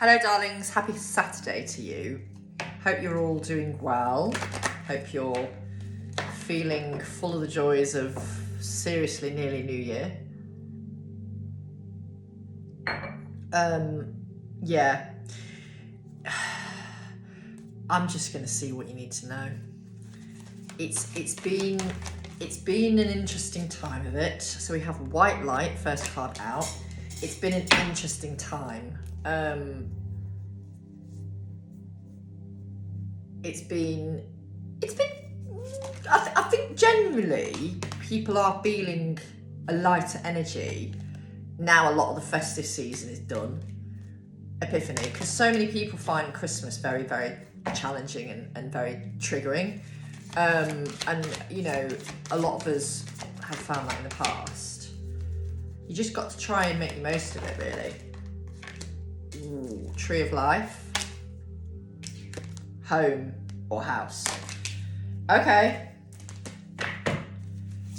Hello darlings, happy Saturday to you. Hope you're all doing well. Hope you're feeling full of the joys of seriously nearly New Year. Yeah. I'm just gonna see what you need to know. It's been an interesting time of it. So we have white light, first card out. It's been an interesting time. I think generally people are feeling a lighter energy now. A lot of the festive season is done. Epiphany, because so many people find Christmas very, very challenging and very triggering. And you know, a lot of us have found that in the past. You just got to try and make the most of it, really. Ooh, Tree of Life. Home or house. Okay.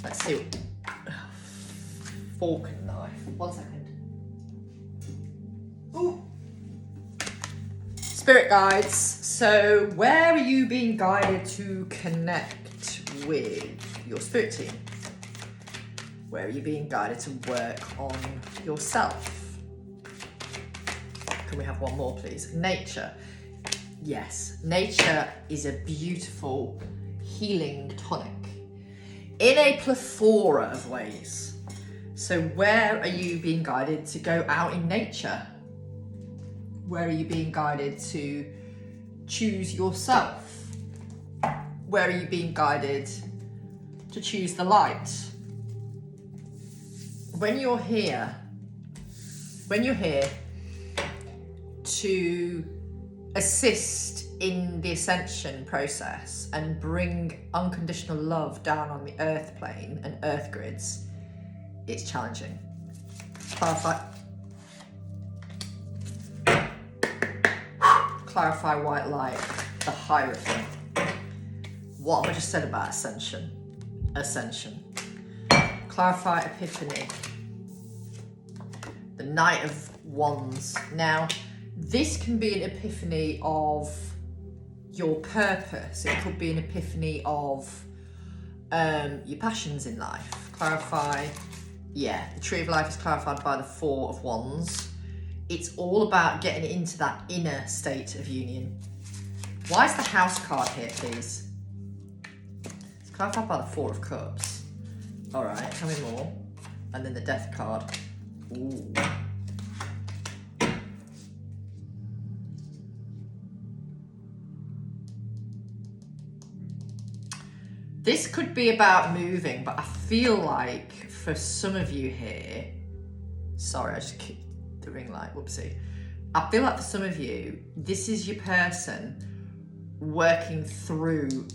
Let's see. Fork and knife. 1 second. Ooh. Spirit guides. So where are you being guided to connect with your spirit team? Where are you being guided to work on yourself? Can we have one more, please? Nature. Yes, nature is a beautiful healing tonic in a plethora of ways. So where are you being guided to go out in nature? Where are you being guided to choose yourself? Where are you being guided to choose the light? When you're here to assist in the ascension process and bring unconditional love down on the earth plane and earth grids, it's challenging. Clarify white light, the Hierophant. What have I just said about ascension? Clarify Epiphany, the Knight of Wands. Now, this can be an epiphany of your purpose. It could be an epiphany of your passions in life. Clarify, yeah, the Tree of Life is clarified by the Four of Wands. It's all about getting into that inner state of union. Why is the House card here, please? It's clarified by the Four of Cups. All right, tell me more. And then the Death card. Ooh. This could be about moving, but I feel like for some of you here, sorry, I just kicked the ring light, whoopsie. I feel like for some of you, this is your person working through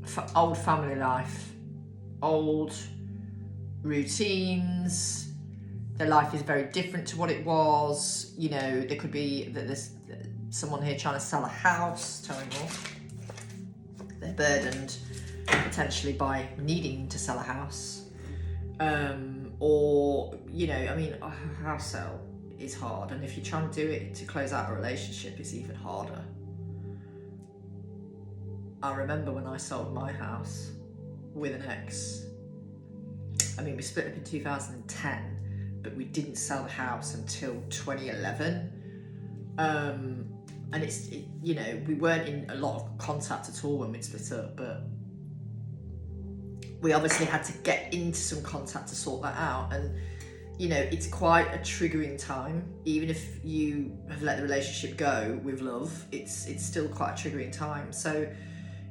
for old family life, old routines. Their life is very different to what it was. You know, there could be that there's someone here trying to sell a house. Tell me more. They're burdened potentially by needing to sell a house. Or, you know, I mean, a house sale is hard. And if you're trying to do it to close out a relationship, it's even harder. I remember when I sold my house with an ex. I mean, we split up in 2010. But we didn't sell the house until 2011. And you know, we weren't in a lot of contact at all when we'd split up, but we obviously had to get into some contact to sort that out. And, you know, it's quite a triggering time. Even if you have let the relationship go with love, it's still quite a triggering time. So,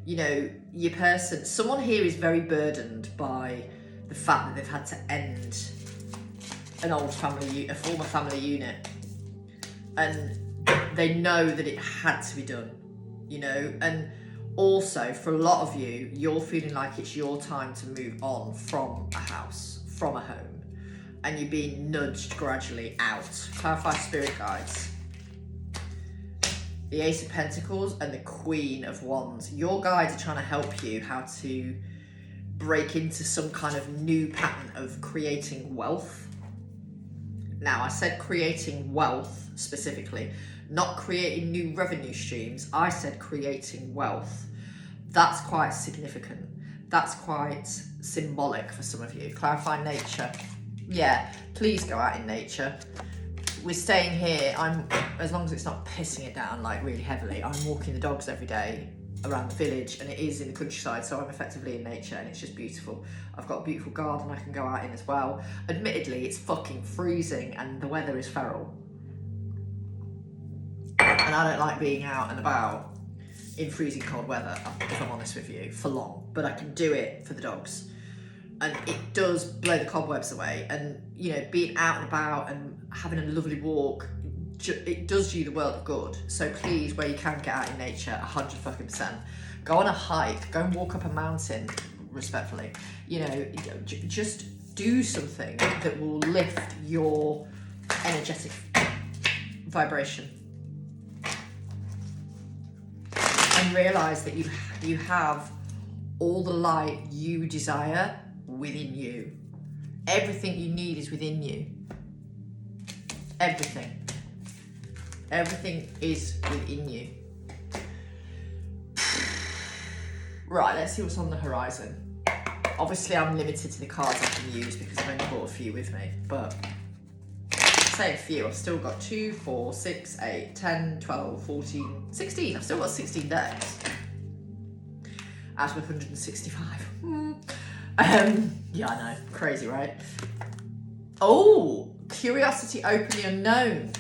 you know, your person, someone here is very burdened by the fact that they've had to end an old family, a former family unit, and they know that it had to be done, you know. And also for a lot of you, you're feeling like it's your time to move on from a house, from a home, and you're being nudged gradually out. Clarify spirit guides. The Ace of Pentacles and the Queen of Wands. Your guides are trying to help you how to break into some kind of new pattern of creating wealth. Now, I said creating wealth specifically, not creating new revenue streams. I said creating wealth. That's quite significant. That's quite symbolic for some of you. Clarify nature. Yeah, please go out in nature. We're staying here. As long as it's not pissing it down like really heavily, I'm walking the dogs every day around the village, and it is in the countryside, so I'm effectively in nature, and it's just beautiful. I've got a beautiful garden I can go out in as well. Admittedly, it's fucking freezing and the weather is feral, and I don't like being out and about in freezing cold weather, if I'm honest with you, for long, but I can do it for the dogs. And it does blow the cobwebs away, and you know, being out and about and having a lovely walk, it does you the world of good. So please, where you can, get out in nature, 100%. Go on a hike, go and walk up a mountain, respectfully. You know, just do something that will lift your energetic vibration. And realise that you have all the light you desire within you. Everything you need is within you. Everything. Everything is within you. Right, let's see what's on the horizon. Obviously, I'm limited to the cards I can use because I've only brought a few with me, but say a few. I've still got 2, 4, 6, 8, 10, 12, 14, 16. I've still got 16 decks out of 165. Yeah, I know. Crazy, right? Oh, curiosity, open the unknown.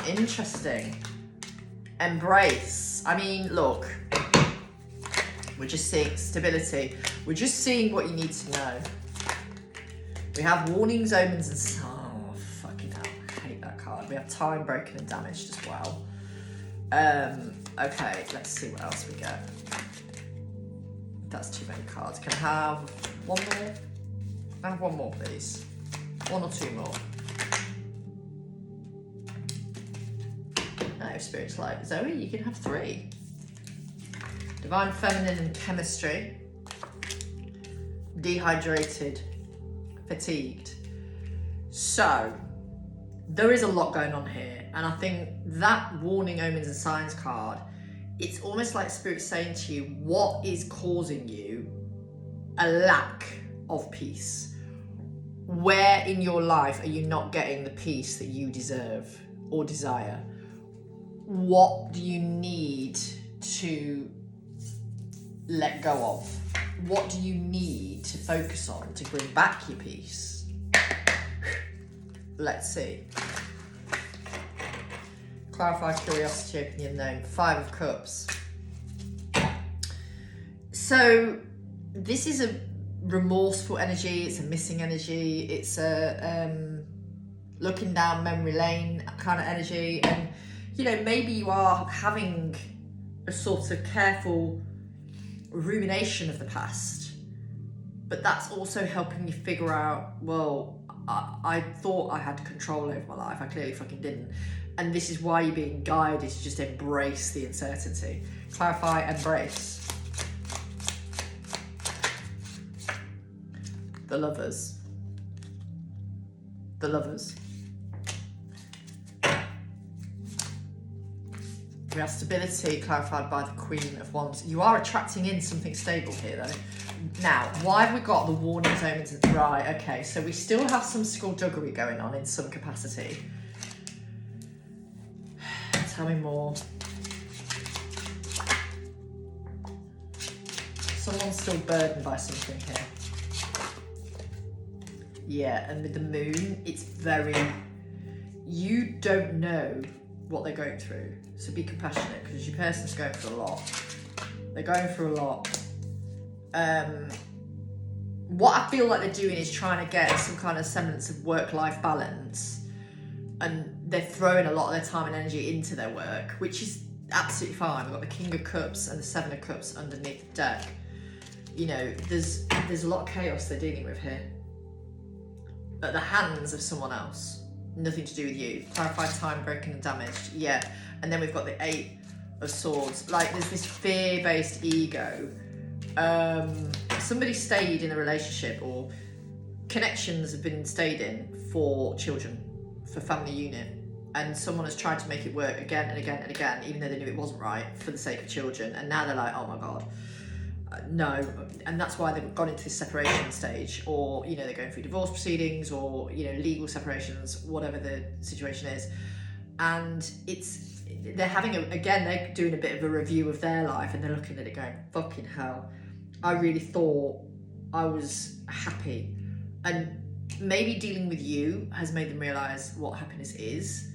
Interesting. Embrace. I mean, look, we're just seeing stability. We're just seeing what you need to know. We have warnings, omens, and oh, fucking hell, I hate that card. We have time, broken, and damaged as well. Okay, let's see what else we get. That's too many cards. Can I have one more? Can I have one more, please? One or two more? No, Spirit's Light. Zoe, you can have 3. Divine Feminine and Chemistry. Dehydrated. Fatigued. So, there is a lot going on here. And I think that Warning, Omens and Signs card, it's almost like Spirit saying to you, what is causing you a lack of peace? Where in your life are you not getting the peace that you deserve or desire? What do you need to let go of? What do you need to focus on to bring back your peace? Let's see. Clarify, curiosity, open the unknown. 5 of Cups. So this is a remorseful energy, it's a missing energy, it's a looking down memory lane kind of energy. And you know, maybe you are having a sort of careful rumination of the past, but that's also helping you figure out, well, I thought I had control over my life, I clearly fucking didn't. And this is why you're being guided to just embrace the uncertainty. Clarify, embrace. The Lovers. The Lovers. We have stability, clarified by the Queen of Wands. You are attracting in something stable here, though. Now, why have we got the warnings, omens? Right, okay, so we still have some skullduggery going on in some capacity. Tell me more. Someone's still burdened by something here. Yeah, and with the moon, it's very... You don't know what they're going through. So be compassionate, because your person's going through a lot. They're going through a lot. What I feel like they're doing is trying to get some kind of semblance of work-life balance. And they're throwing a lot of their time and energy into their work, which is absolutely fine. We've got the King of Cups and the 7 of Cups underneath the deck. You know, there's a lot of chaos they're dealing with here. At the hands of someone else. Nothing to do with you. Clarified, time, broken and damaged. Yeah. And then we've got the 8 of Swords. Like, there's this fear-based ego. somebody stayed in a relationship, or connections have been stayed in for children, for family unit, and someone has tried to make it work again and again and again, even though they knew it wasn't right, for the sake of children, and now they're like, oh my God, no. And that's why they've gone into this separation stage, or, you know, they're going through divorce proceedings, or, you know, legal separations, whatever the situation is. And they're having they're doing a bit of a review of their life, and they're looking at it going, fucking hell, I really thought I was happy. And maybe dealing with you has made them realise what happiness is,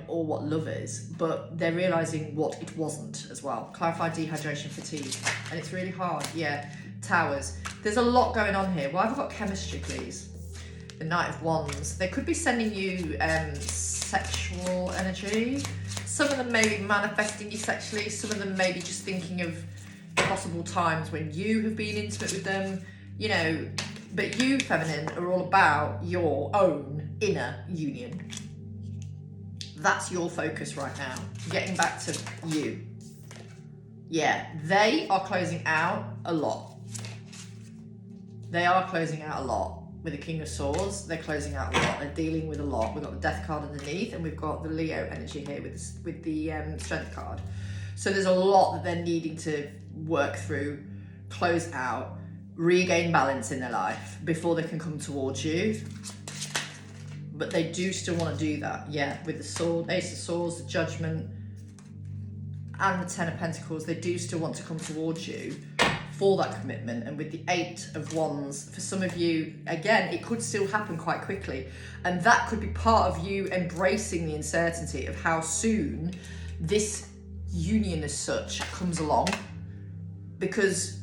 or what love is, but they're realising what it wasn't as well. Clarify dehydration, fatigue, and it's really hard. Yeah, Towers. There's a lot going on here. Why have I got chemistry, please? The Knight of Wands. They could be sending you sexual energy. Some of them may be manifesting you sexually. Some of them may be just thinking of possible times when you have been intimate with them, you know. But you, feminine, are all about your own inner union. That's your focus right now. Getting back to you. Yeah, they are closing out a lot. They are closing out a lot. With the King of Swords, they're closing out a lot. They're dealing with a lot. We've got the Death card underneath, and we've got the Leo energy here with the Strength card. So there's a lot that they're needing to work through, close out, regain balance in their life before they can come towards you. But they do still want to do that, yeah, with the Sword, Ace of Swords, the Judgment, and the Ten of Pentacles. They do still want to come towards you for that commitment. And with the Eight of Wands, for some of you, again, it could still happen quite quickly. And that could be part of you embracing the uncertainty of how soon this union as such comes along, because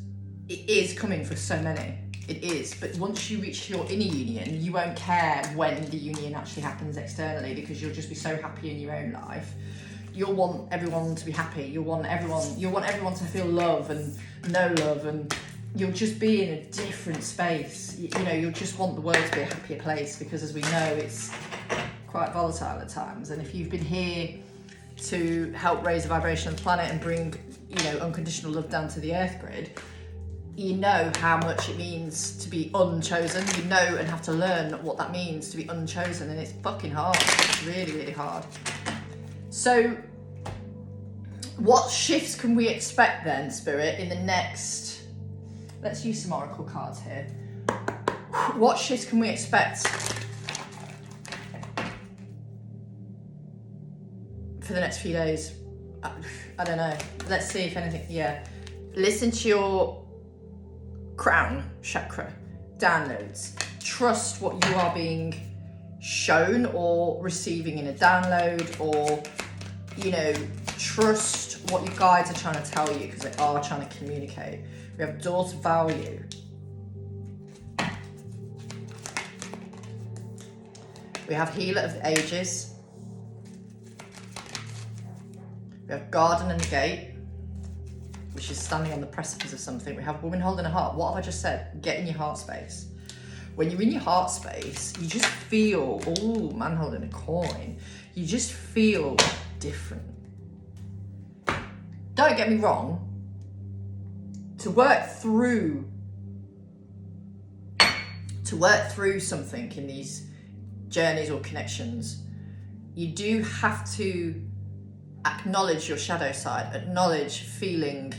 it is coming for so many. It is. But once you reach your inner union, you won't care when the union actually happens externally, because you'll just be so happy in your own life. You'll want everyone to be happy. You'll want everyone to feel love and know love, and you'll just be in a different space. You know, you'll just want the world to be a happier place, because as we know, it's quite volatile at times. And if you've been here to help raise the vibration of the planet and bring, you know, unconditional love down to the earth grid, you know how much it means to be unchosen. You know and have to learn what that means to be unchosen, and it's fucking hard. It's really, really hard. So what shifts can we expect then, Spirit, in the next... Let's use some oracle cards here. What shifts can we expect for the next few days? I don't know. Let's see if anything... Yeah. Listen to your crown chakra downloads. Trust what you are being shown or receiving in a download, or, you know, trust what your guides are trying to tell you, because they are trying to communicate. We have daughter value. We have healer of the ages. We have garden and the gate, which is standing on the precipice of something. We have woman holding a heart. What have I just said? Get in your heart space. When you're in your heart space, you just feel, oh, man holding a coin. You just feel different. Don't get me wrong. To work through something in these journeys or connections, you do have to acknowledge your shadow side, acknowledge feeling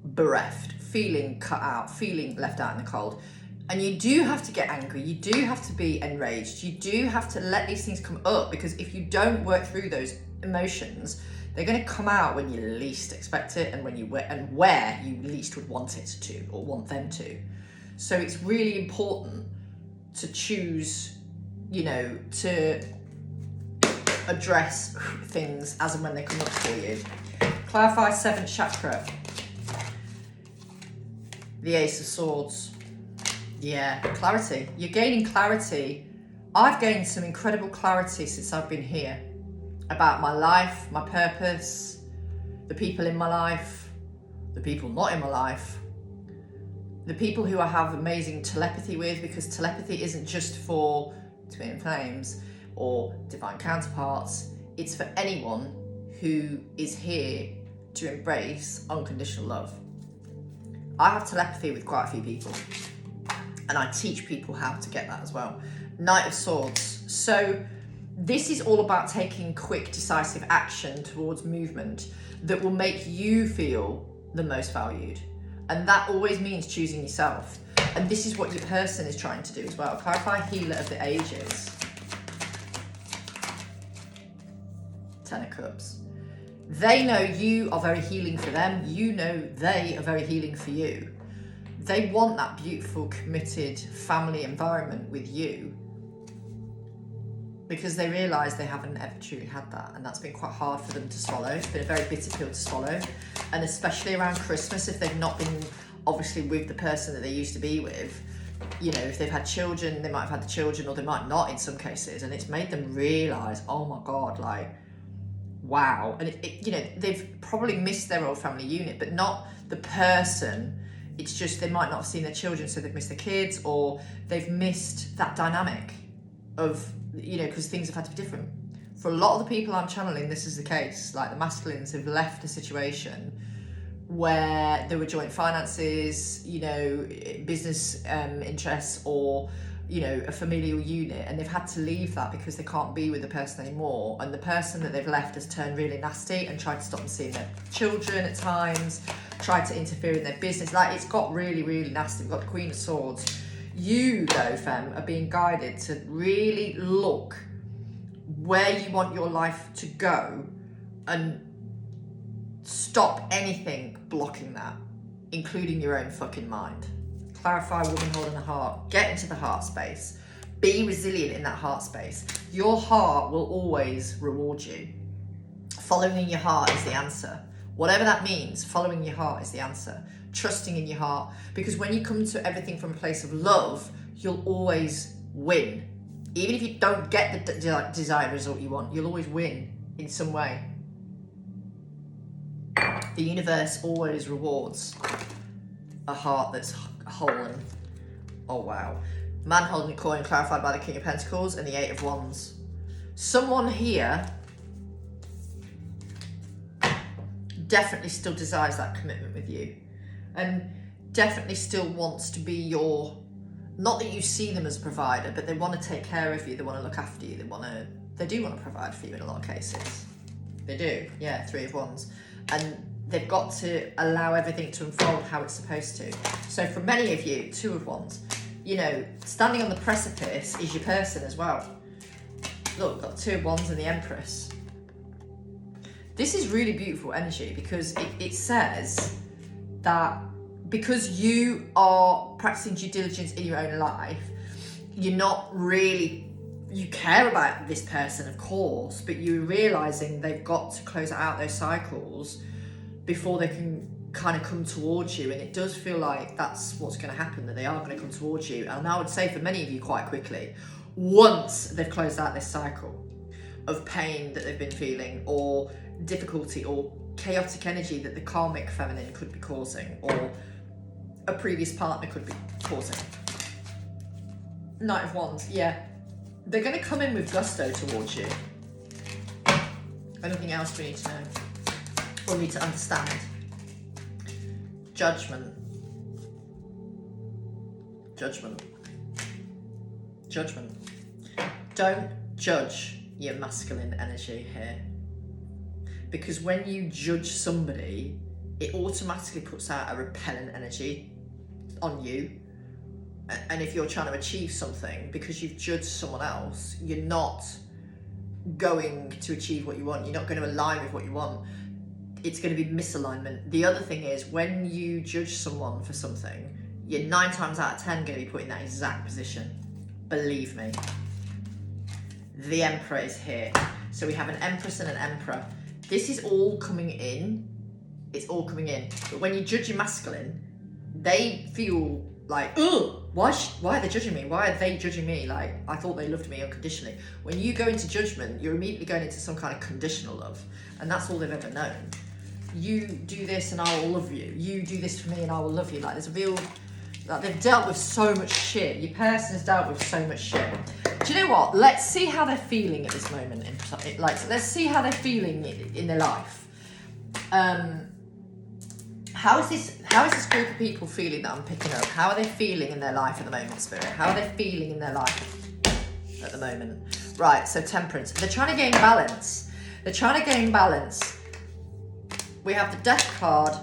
bereft, feeling cut out, feeling left out in the cold. And you do have to get angry, you do have to be enraged, you do have to let these things come up, because if you don't work through those emotions, they're going to come out when you least expect it, and where you least would want it to, or want them to. So it's really important to choose, you know, to address things as and when they come up for you. Clarify 7th chakra. The Ace of Swords. Yeah, clarity. You're gaining clarity. I've gained some incredible clarity since I've been here about my life, my purpose, the people in my life, the people not in my life, the people who I have amazing telepathy with, because telepathy isn't just for twin flames or divine counterparts. It's for anyone who is here to embrace unconditional love. I have telepathy with quite a few people, and I teach people how to get that as well. Knight of Swords. So this is all about taking quick, decisive action towards movement that will make you feel the most valued. And that always means choosing yourself. And this is what your person is trying to do as well. Clarify Healer of the Ages. Ten of Cups. They know you are very healing for them. You know they are very healing for you. They want that beautiful, committed family environment with you because they realise they haven't ever truly had that, and that's been quite hard for them to swallow. It's been a very bitter pill to swallow, and especially around Christmas, if they've not been obviously with the person that they used to be with, you know, if they've had children, they might have had the children, or they might not in some cases, and it's made them realise, oh my God, like, wow. And you know, they've probably missed their old family unit, but not the person. It's just they might not have seen their children, so they've missed their kids, or they've missed that dynamic of, you know, because things have had to be different. For a lot of the people I'm channeling, this is the case. Like the masculines have left a situation where there were joint finances, you know, business interests, or, you know, a familial unit, and they've had to leave that because they can't be with the person anymore. And the person that they've left has turned really nasty and tried to stop them seeing their children at times, tried to interfere in their business. Like, it's got really, really nasty. We've got the Queen of Swords. You, though, Femme, are being guided to really look where you want your life to go and stop anything blocking that, including your own fucking mind. Clarify Woman Holding the Heart. Get into the heart space. Be resilient in that heart space. Your heart will always reward you. Following your heart is the answer. Whatever that means, following your heart is the answer. Trusting in your heart. Because when you come to everything from a place of love, you'll always win. Even if you don't get the desired result you want, you'll always win in some way. The universe always rewards a heart that's whole and, oh wow. Man holding a coin, clarified by the King of Pentacles and the Eight of Wands. Someone here definitely still desires that commitment with you, and definitely still wants to be your, not that you see them as a provider, but they want to take care of you, they want to look after you, they do want to provide for you in a lot of cases. They do, yeah, Three of Wands. And they've got to allow everything to unfold how it's supposed to. So for many of you, Two of Wands, you know, standing on the precipice is your person as well. Look, got Two of Wands and the Empress. This is really beautiful energy because it says that because you are practicing due diligence in your own life, you're not really, you care about this person, of course, but you're realizing they've got to close out those cycles before they can kind of come towards you. And it does feel like that's what's going to happen, that they are going to come towards you. And I would say for many of you quite quickly, once they've closed out this cycle of pain that they've been feeling, or difficulty or chaotic energy that the karmic feminine could be causing, or a previous partner could be causing. Knight of Wands, yeah. They're going to come in with gusto towards you. Anything else we need to know or need to understand? Judgment. Judgment. Judgment. Don't judge your masculine energy here. Because when you judge somebody, it automatically puts out a repellent energy on you. And if you're trying to achieve something, because you've judged someone else, you're not going to achieve what you want. You're not going to align with what you want. It's going to be misalignment. The other thing is, when you judge someone for something, you're 9 times out of 10 going to be put in that exact position. Believe me. The Emperor is here. So we have an Empress and an Emperor. This is all coming in. It's all coming in. But when you judge your masculine, they feel like, ugh, why are they judging me? Why are they judging me? Like, I thought they loved me unconditionally. When you go into judgment, you're immediately going into some kind of conditional love. And that's all they've ever known. You do this and I will love you. You do this for me and I will love you. Like, there's a real, like, they've dealt with so much shit. Your person has dealt with so much shit. Do you know what? Let's see how they're feeling at this moment. Let's see how they're feeling in their life. How is this group of people feeling that I'm picking up? How are they feeling in their life at the moment, Spirit? How are they feeling in their life at the moment? Right, so Temperance. They're trying to gain balance. They're trying to gain balance. We have the Death card.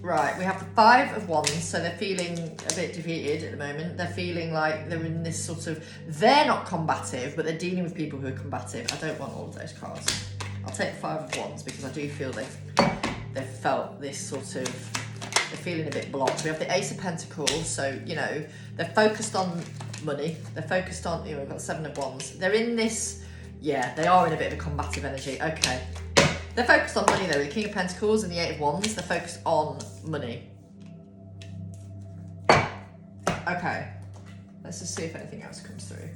Right, we have the Five of Wands, so they're feeling a bit defeated at the moment. They're feeling like they're in this sort of, they're not combative, but they're dealing with people who are combative. I don't want all of those cards. I'll take the Five of Wands because I do feel they've felt this sort of, they're feeling a bit blocked. We have the Ace of Pentacles, so, you know, they're focused on money. They're focused on, you know, we've got the Seven of Wands. They're in this, yeah, they are in a bit of a combative energy. Okay. They're focused on money though, with the King of Pentacles and the Eight of Wands. They're focused on money. Okay. Let's just see if anything else comes through.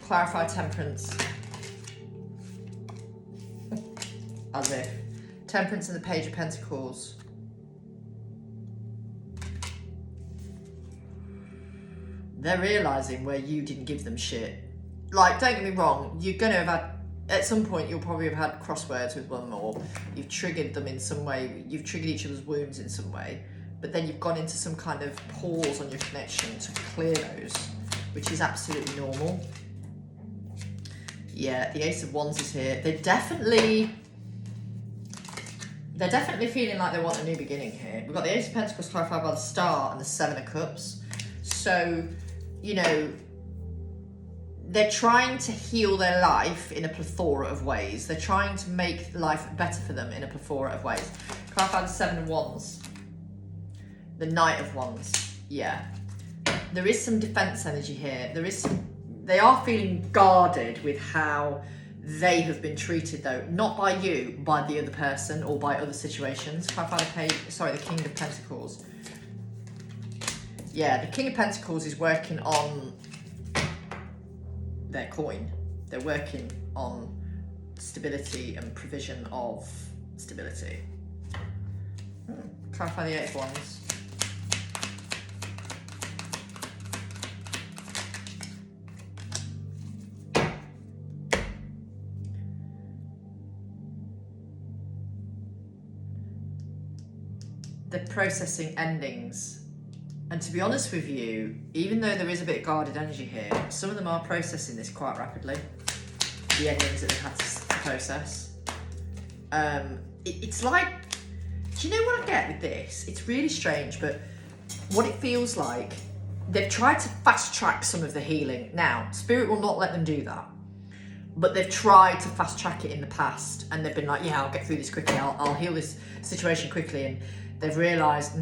Clarify Temperance. As if. Temperance and the Page of Pentacles. They're realising where you didn't give them shit. Like, don't get me wrong, you're going to have had, at some point you'll probably have had crosswords with one or you've triggered them in some way, you've triggered each other's wounds in some way, but then you've gone into some kind of pause on your connection to clear those, which is absolutely normal. Yeah, the Ace of Wands is here. They're definitely feeling like they want a new beginning here. We've got the Ace of Pentacles clarified by the Star and the Seven of Cups. So, you know, they're trying to heal their life in a plethora of ways. They're trying to make life better for them in a plethora of ways. Clarify the Seven of Wands. The Knight of Wands. Yeah. There is some defense energy here. There is some, they are feeling guarded with how they have been treated though. Not by you, by the other person or by other situations. Clarify the King of Pentacles. Yeah, the King of Pentacles is working on their coin. They're working on stability and provision of stability. Clarify the Eight of Wands. They're processing endings. And to be honest with you, even though there is a bit of guarded energy here, some of them are processing this quite rapidly. The endings that they've had to process. It's like, do you know what I get with this? It's really strange, but what it feels like, they've tried to fast track some of the healing. Now, Spirit will not let them do that. But they've tried to fast track it in the past, and they've been like, yeah, I'll get through this quickly, I'll heal this situation quickly, and they've realised,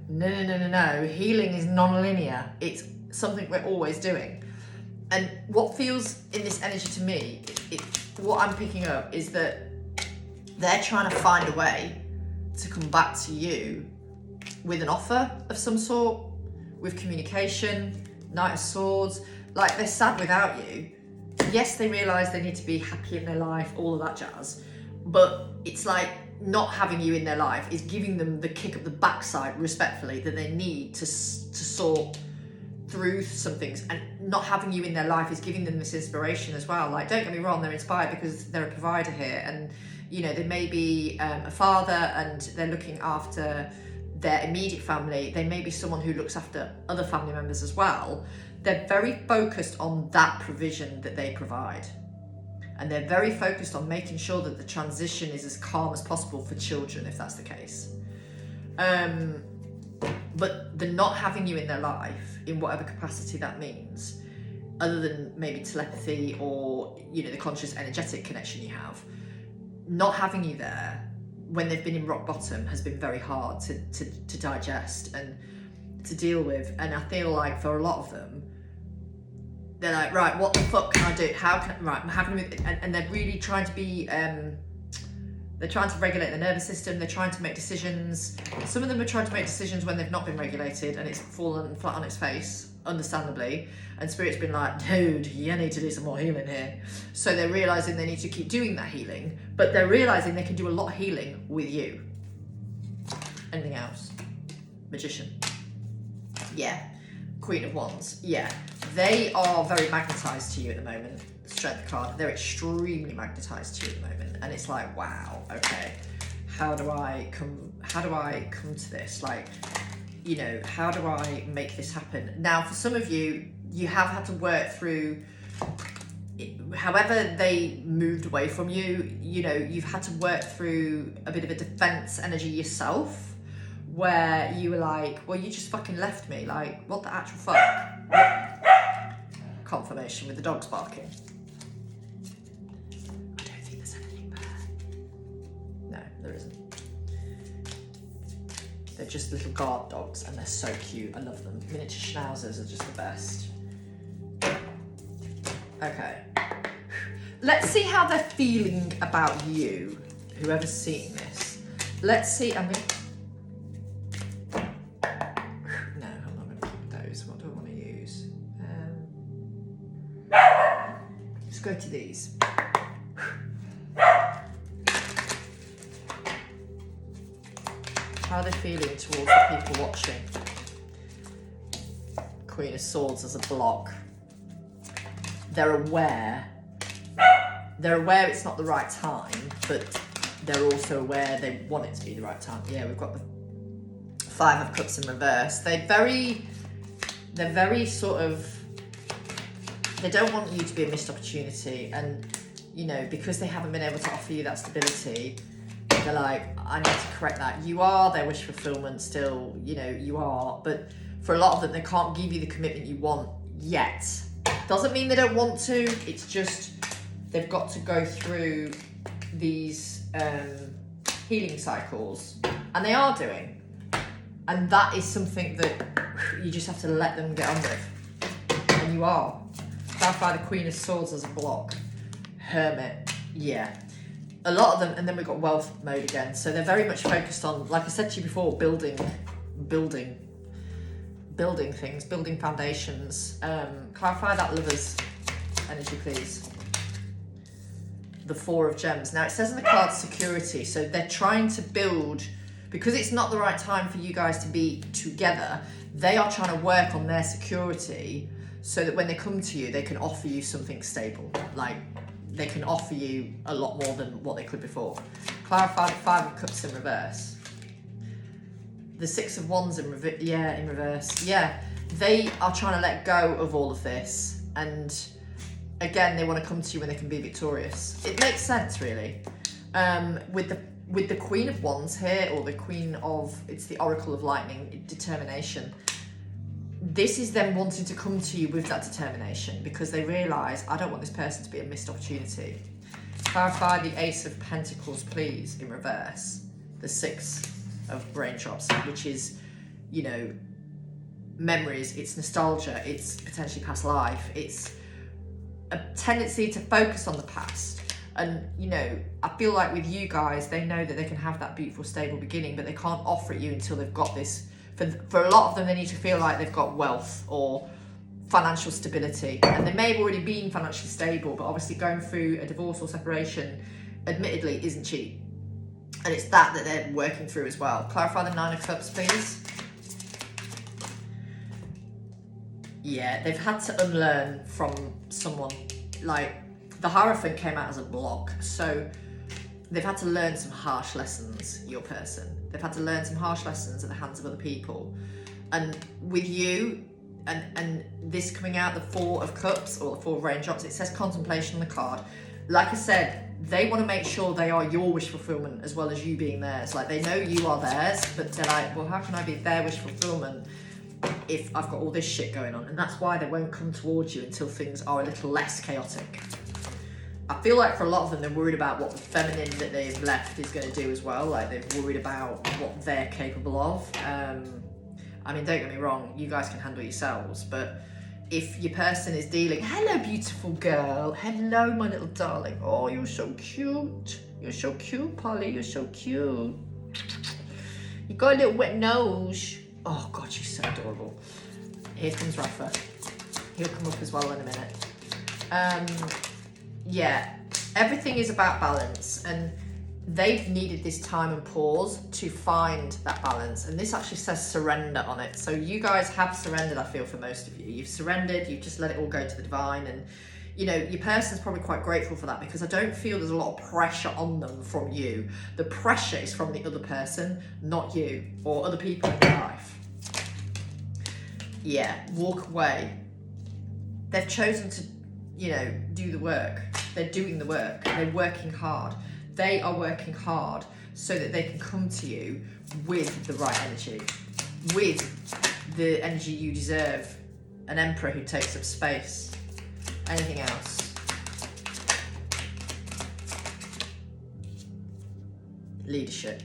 no, healing is non-linear. It's something we're always doing. And what feels in this energy to me, what I'm picking up is that they're trying to find a way to come back to you with an offer of some sort, with communication, Knight of Swords. Like, they're sad without you. Yes, they realise they need to be happy in their life, all of that jazz. But it's like, not having you in their life is giving them the kick up the backside, respectfully, that they need to sort through some things. And not having you in their life is giving them this inspiration as well. Like, don't get me wrong, they're inspired because they're a provider here, and you know, they may be a father and they're looking after their immediate family. They may be someone who looks after other family members as well. They're very focused on that provision that they provide. And they're very focused on making sure that the transition is as calm as possible for children, if that's the case. But the not having you in their life, in whatever capacity that means, other than maybe telepathy or, you know, the conscious energetic connection you have, not having you there when they've been in rock bottom has been very hard to digest and to deal with. And I feel like for a lot of them, they're like, right, what the fuck can I do? How can I, right, I'm having, and they're really trying to be, they're trying to regulate the nervous system. They're trying to make decisions. Some of them are trying to make decisions when they've not been regulated and it's fallen flat on its face, understandably. And Spirit's been like, dude, you need to do some more healing here. So they're realising they need to keep doing that healing, but they're realising they can do a lot of healing with you. Anything else? Magician. Yeah. Queen of Wands. Yeah. They are very magnetised to you at the moment. Strength card. They're extremely magnetized to you at the moment, and it's like, wow, okay, how do I come to this? Like, you know, how do I make this happen? Now, for some of you, you have had to work through, however they moved away from you, you know, you've had to work through a bit of a defense energy yourself, where you were like, well, you just fucking left me. Like, what the actual fuck? Confirmation with the dogs barking. I don't think there's anything there. No, there isn't. They're just little guard dogs, and they're so cute. I love them. Miniature schnauzers are just the best. Okay. Let's see how they're feeling about you, whoever's seeing this. Let's see, I mean... No, I'm not going to keep those. What do I want to use? Let's go to these. How are they feeling towards the people watching? Queen of Swords as a block. They're aware it's not the right time, but they're also aware they want it to be the right time. Yeah, we've got the Five of Cups in reverse. They're very sort of, they don't want you to be a missed opportunity, and you know, because they haven't been able to offer you that stability, they're like, I need to correct that. You are their wish fulfillment still, you know, you are, but for a lot of them, they can't give you the commitment you want yet. Doesn't mean they don't want to, it's just they've got to go through these healing cycles, and they are doing. And that is something that you just have to let them get on with. And you are. Clarify the Queen of Swords as a block. Hermit, yeah. A lot of them, and then we've got wealth mode again. So they're very much focused on, like I said to you before, building things, building foundations. Clarify that Lover's energy, please. The Four of Gems. Now it says in the card security, so they're trying to build, because it's not the right time for you guys to be together, they are trying to work on their security so that when they come to you, they can offer you something stable. Like, they can offer you a lot more than what they could before. Clarify the Five of Cups in reverse. The Six of Wands in reverse. Yeah, in reverse. Yeah, they are trying to let go of all of this, and again, they want to come to you when they can be victorious. It makes sense, really. With the Queen of Wands here, or the Queen of, it's the Oracle of Lightning, determination. This is them wanting to come to you with that determination, because they realise, I don't want this person to be a missed opportunity. Clarify the Ace of Pentacles, please, in reverse. The Six of Raindrops, which is, you know, memories, it's nostalgia, it's potentially past life, it's a tendency to focus on the past. And, you know, I feel like with you guys, they know that they can have that beautiful, stable beginning, but they can't offer it you until they've got this. For a lot of them, they need to feel like they've got wealth or financial stability. And they may have already been financially stable, but obviously going through a divorce or separation, admittedly, isn't cheap. And it's that they're working through as well. Clarify the Nine of Cups, please. Yeah, they've had to unlearn from someone. Like, the Hierophant came out as a block, so they've had to learn some harsh lessons, your person. They've had to learn some harsh lessons at the hands of other people. And with you, and this coming out, the Four of Cups, or the Four of Raindrops, it says contemplation on the card. Like I said, they want to make sure they are your wish fulfillment as well as you being theirs. Like, they know you are theirs, but they're like, well, how can I be their wish fulfillment if I've got all this shit going on? And that's why they won't come towards you until things are a little less chaotic. I feel like for a lot of them, they're worried about what the feminine that they've left is going to do as well. Like, they're worried about what they're capable of. I mean, don't get me wrong, you guys can handle yourselves, but if your person is dealing, hello, beautiful girl. Hello, my little darling. Oh, you're so cute. You're so cute, Polly. You're so cute. You got a little wet nose. Oh, God, you're so adorable. Here comes Rafa. He'll come up as well in a minute. Yeah, everything is about balance, and they've needed this time and pause to find that balance. And this actually says surrender on it. So you guys have surrendered, I feel, for most of you. You've surrendered, you've just let it all go to the divine, and you know, your person's probably quite grateful for that, because I don't feel there's a lot of pressure on them from you. The pressure is from the other person, not you or other people in your life. Yeah, walk away. They've chosen to, you know, do the work. They're doing the work. They're working hard. They are working hard so that they can come to you with the right energy, with the energy you deserve. An emperor who takes up space. Anything else? Leadership.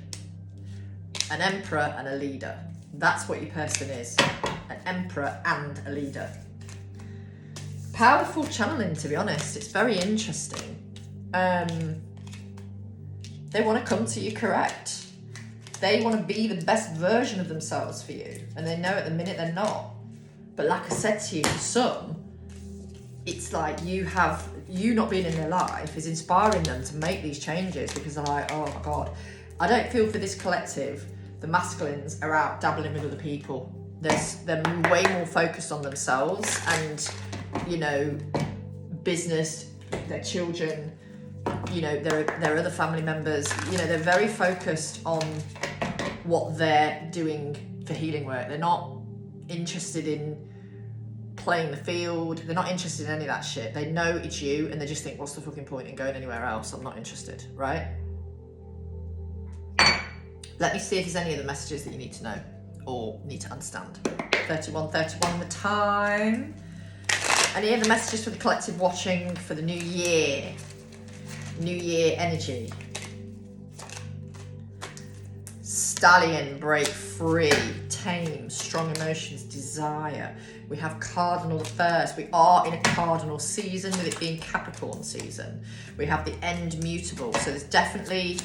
An emperor and a leader. That's what your person is. An emperor and a leader. Powerful channeling, to be honest. It's very interesting. They want to come to you correct. They want to be the best version of themselves for you. And they know at the minute they're not. But like I said to you, for some, it's like you not being in their life is inspiring them to make these changes, because they're like, oh my God, I don't feel for this collective, the masculines are out dabbling with other people. They're way more focused on themselves and, you know, business, their children, you know, their other family members. You know, they're very focused on what they're doing for healing work. They're not interested in playing the field. They're not interested in any of that shit. They know it's you and they just think, what's the fucking point in going anywhere else? I'm not interested, right? Let me see if there's any other messages that you need to know or need to understand. 31:31 the time. Any other messages for the collective watching for the new year? New year energy. Stallion, break free, tame, strong emotions, desire. We have Cardinal the first. We are in a Cardinal season, with it being Capricorn season. We have the end mutable. So there's definitely,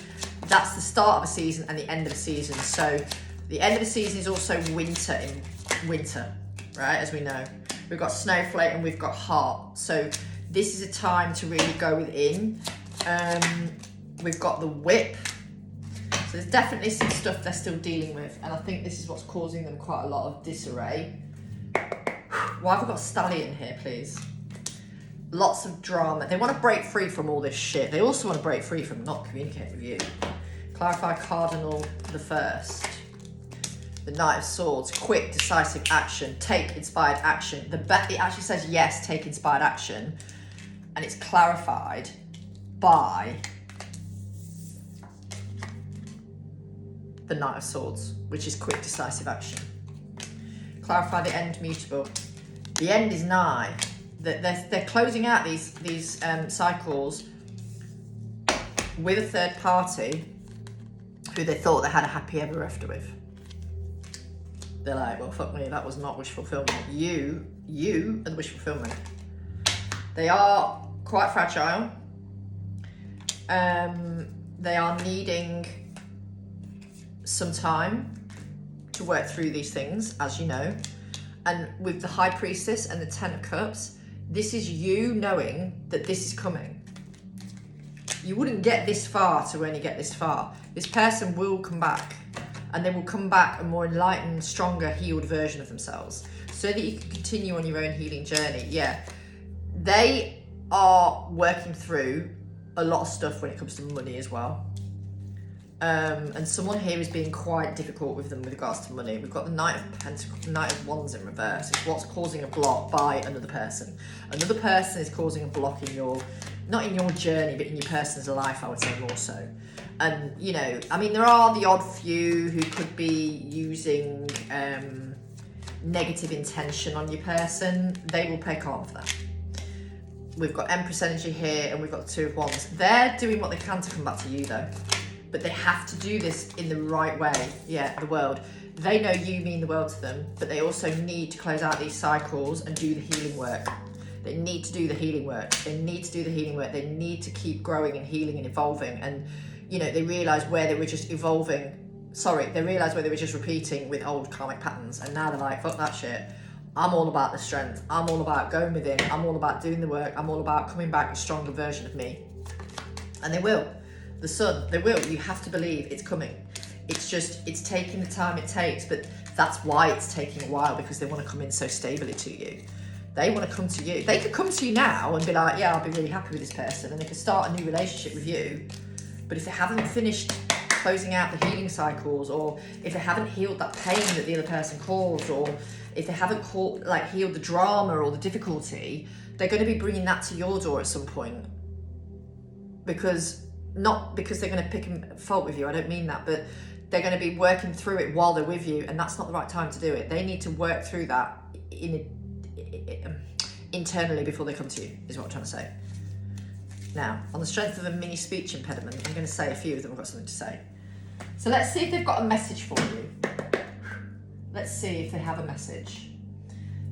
that's the start of a season and the end of a season. So the end of the season is also winter, right? As we know, we've got Snowflake and we've got Heart. So this is a time to really go within. We've got the Whip. So there's definitely some stuff they're still dealing with, and I think this is what's causing them quite a lot of disarray. Why have I got Stallion here, please? Lots of drama. They want to break free from all this shit. They also want to break free from not communicating with you. Clarify Cardinal the first. The Knight of Swords. Quick, decisive action. Take inspired action. It actually says yes, take inspired action, and it's clarified by the Knight of Swords, which is quick, decisive action. Clarify the end mutable. The end is nigh. They're closing out these cycles with a third party who they thought they had a happy ever after with. They're like, well, fuck me, that was not wish fulfillment. You are the wish fulfillment. They are quite fragile. They are needing some time to work through these things, as you know. And with the High Priestess and the Ten of Cups, this is you knowing that this is coming. You wouldn't get this far to only get this far. This person will come back, and they will come back a more enlightened, stronger, healed version of themselves, so that you can continue on your own healing journey. Yeah, they are working through a lot of stuff when it comes to money as well. And someone here is being quite difficult with them with regards to money. We've got the Knight of Wands in reverse. It's what's causing a block by another person. Another person is causing a block in your, not in your journey, but in your person's life, I would say more so. And, you know, I mean, there are the odd few who could be using negative intention on your person. They will pay karma for that. We've got Empress energy here, and we've got the Two of Wands. They're doing what they can to come back to you, though. But they have to do this in the right way. Yeah, the world. They know you mean the world to them, but they also need to close out these cycles and do the healing work. They need to do the healing work. They need to do the healing work. They need to keep growing and healing and evolving. And, you know, they realise where they were just they realised where they were just repeating with old karmic patterns. And now they're like, fuck that shit. I'm all about the strength. I'm all about going within. I'm all about doing the work. I'm all about coming back a stronger version of me. And they will. The Sun, they will. You have to believe it's coming. It's just, it's taking the time it takes, but that's why it's taking a while, because they want to come in so stably to you. They want to come to you. They could come to you now and be like, yeah, I'll be really happy with this person, and they could start a new relationship with you. But if they haven't finished closing out the healing cycles, or if they haven't healed that pain that the other person caused, or if they haven't healed the drama or the difficulty, they're going to be bringing that to your door at some point. Not because they're going to pick a fault with you, I don't mean that, but they're going to be working through it while they're with you, and that's not the right time to do it. They need to work through that internally before they come to you, is what I'm trying to say. Now, on the strength of a mini speech impediment, I'm going to say a few of them have got something to say. So let's see if they've got a message for you. Let's see if they have a message.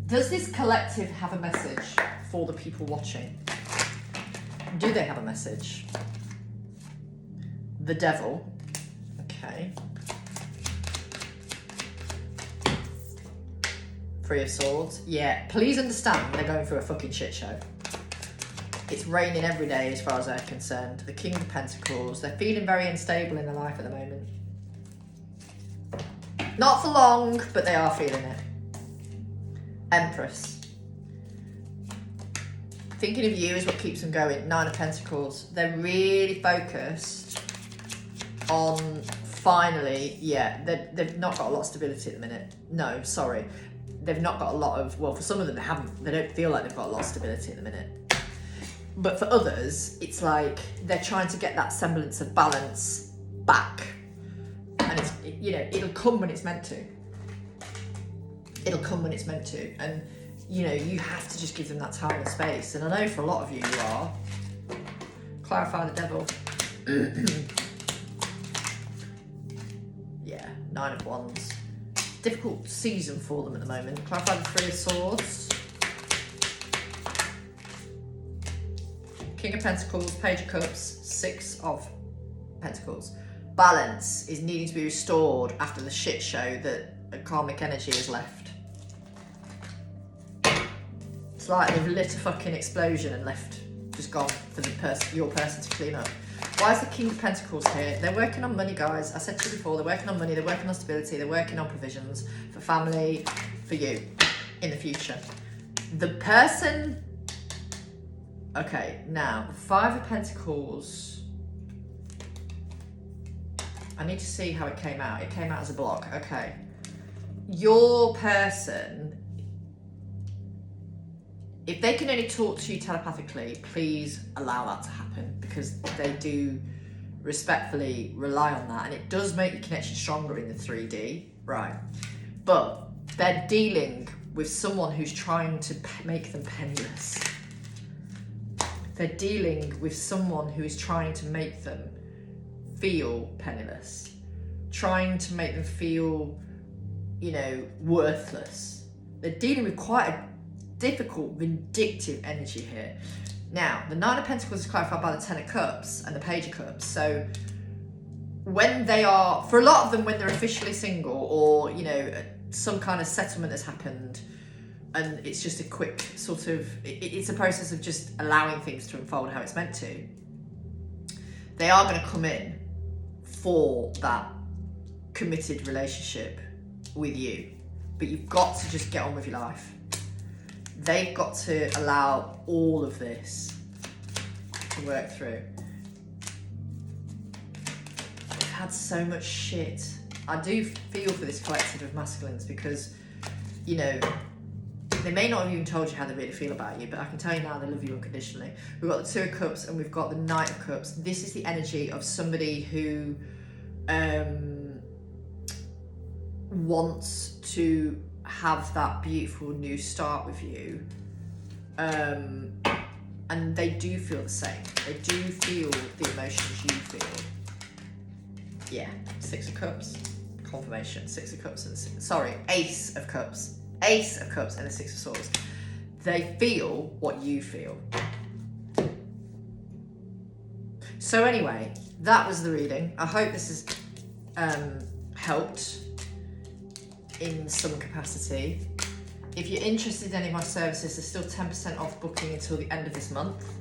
Does this collective have a message for the people watching? Do they have a message? The devil. Okay. Three of Swords. Yeah, please understand they're going through a fucking shit show. It's raining every day as far as they're concerned. The King of Pentacles. They're feeling very unstable in their life at the moment. Not for long, but they are feeling it. Empress. Thinking of you is what keeps them going. Nine of Pentacles. They're really focused on finally, they've not got a lot of stability at the minute. No, sorry. They've not got a lot of, well, for some of them they don't feel like they've got a lot of stability at the minute. But for others, it's like they're trying to get that semblance of balance back. And it'll come when it's meant to. It'll come when it's meant to. And, you have to just give them that time and space. And I know for a lot of you are. Clarify the devil. Yeah, Nine of Wands. Difficult season for them at the moment. Clarify the Three of Swords. King of Pentacles, Page of Cups, Six of Pentacles. Balance is needing to be restored after the shit show that a karmic energy has left. It's like they've lit a fucking explosion and just gone for your person to clean up. Why is the King of Pentacles here? They're working on money, guys. I said to you before, they're working on money, they're working on stability, they're working on provisions for family, for you in the future. The person... Okay, now, the Five of Pentacles. I need to see how it came out. It came out as a block. Okay. Your person, if they can only talk to you telepathically, please allow that to happen, because they do respectfully rely on that, and it does make your connection stronger in the 3D, right? But they're dealing with someone who's trying to make them penniless. They're dealing with someone who is trying to make them feel penniless, trying to make them feel, worthless. They're dealing with quite a difficult, vindictive energy here. Now, the Nine of Pentacles is clarified by the Ten of Cups and the Page of Cups. So when they are, for a lot of them, when they're officially single, or, some kind of settlement has happened, and it's just a quick sort of, it's a process of just allowing things to unfold how it's meant to. They are going to come in for that committed relationship with you, but you've got to just get on with your life. They've got to allow all of this to work through. I've had so much shit. I do feel for this collective of masculines, because, they may not have even told you how they really feel about you, but I can tell you now they love you unconditionally. We've got the Two of Cups and we've got the Knight of Cups. This is the energy of somebody who wants to have that beautiful new start with you. And they do feel the same. They do feel the emotions you feel. Yeah, Six of Cups. Confirmation. Six of Cups and Ace of Cups. Ace of Cups and the Six of Swords. They feel what you feel. So anyway, that was the reading. I hope this has helped in some capacity. If you're interested in any of my services, there's still 10% off booking until the end of this month.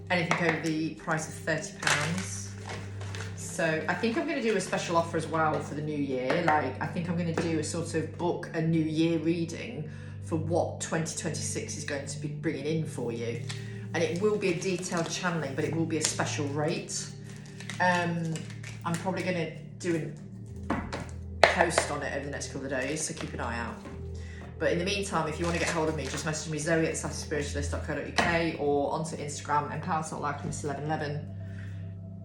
Anything over the price of £30. So I think I'm going to do a special offer as well for the new year. Like, I think I'm going to do a sort of book a new year reading for what 2026 is going to be bringing in for you. And it will be a detailed channeling, but it will be a special rate. I'm probably going to do a post on it over the next couple of days, so keep an eye out. But in the meantime, if you want to get hold of me, just message me zoe@sassyspiritualist.co.uk or onto Instagram, empoweredsoulalchemist1111,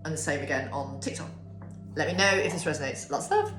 and the same again on TikTok. Let me know if this resonates. Lots of love.